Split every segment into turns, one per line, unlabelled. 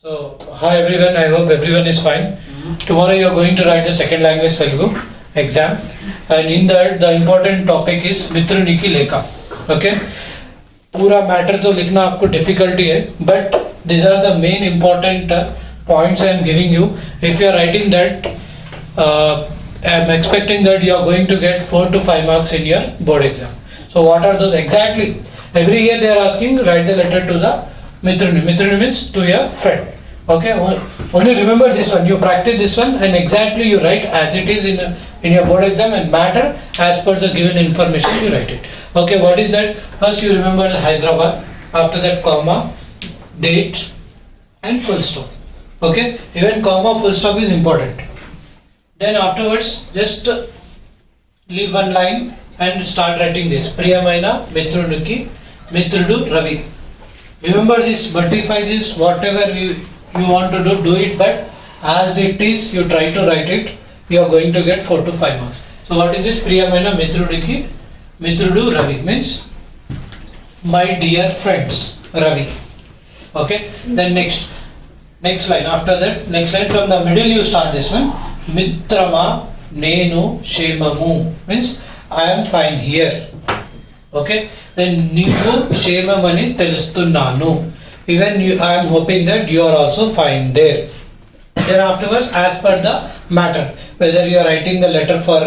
So, hi everyone, I hope everyone is fine. Tomorrow you are going to write the second language Telugu exam, and in that the important topic is मित्रनि की लेखा. Okay? पूरा matter तो लिखना आपको difficulty है, but these are the main important points I am giving you. If you are writing that, I am expecting that you are going to get 4 to 5 marks in your board exam. So what are those exactly? Every year they are asking, write the letter to the Mitruni. Mitruni means to your friend. Okay, only remember this one, you practice this one and exactly you write as it is in your board exam, and matter as per the given information you write it. Okay, what is that? First you remember the Hyderabad, after that comma, date and full stop. Okay, even comma, full stop is important. Then afterwards just leave one line and start writing this. Priyamaina Mitruduki Mitrudu Ravi. Remember this, multiply this, whatever you want to do it, but as it is you try to write it, you are going to get 4 to 5 marks. So what is this? Priyamaina Mitruduki Mitrudu Ravi means my dear friends Ravi. Okay, then next line, after that next line from the middle you start this one. Mitrama Nenu Shemamu means I am fine here. Okay, then Nivu Shemamani Telustunanu. Even I am hoping that you are also fine there. Then afterwards, as per the matter, whether you are writing the letter for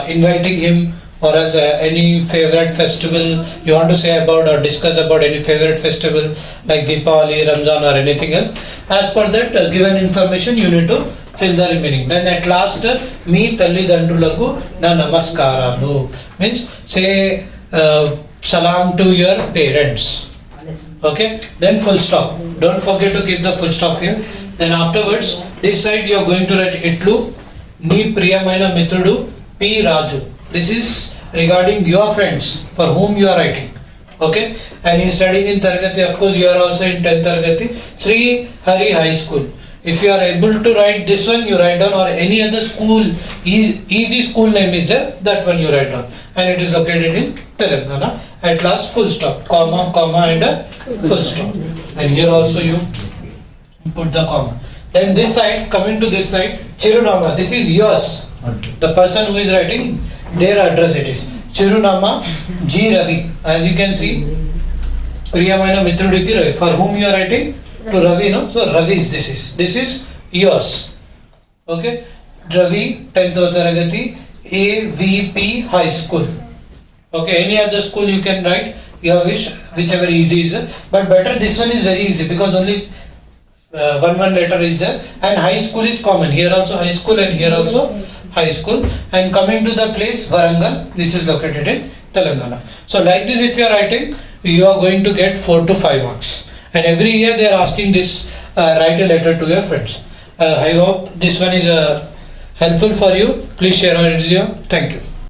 inviting him, or as any favorite festival you want to say about or discuss about any favorite festival like Deepavali, Ramzan or anything else. As per that given information, you need to fill the remaining. Then at last, me Tallidandrulaku na namaskaralu means say salam to your parents. Okay, then full stop. Don't forget to keep the full stop here. Then afterwards, this side you are going to write Itlu Ni Priyamaina Mitrudu P Raju. This is regarding your friends for whom you are writing. Okay, and he is studying in Targati. Of course, you are also in 10th Targati, Sri Hari High School. If you are able to write this one, you write down, or any other school, easy school name is there, that one you write down, and it is located in Telangana. At last, full stop, comma, and a full stop. And here also you put the comma. Then this side, coming to this side, Chirunama, this is yours. The person who is writing, their address it is. Chirunama G Ravi. As you can see, Priyamaina Mitrudiki Ravi. For whom you are writing? To Ravi, no? So Ravi is this is yours. Okay, Ravi 10th Taragati AVP High School. Okay, any other school you can write your wish, whichever easy is, but better this one is very easy because only one letter is there, and high school is common. Here also high school and here also high school. And coming to the place Warangal, this is located in Telangana. So like this, if you are writing, you are going to get 4 to 5 marks. And every year they are asking this, write a letter to your friends. I hope this one is helpful for you. Please share our video. Thank you.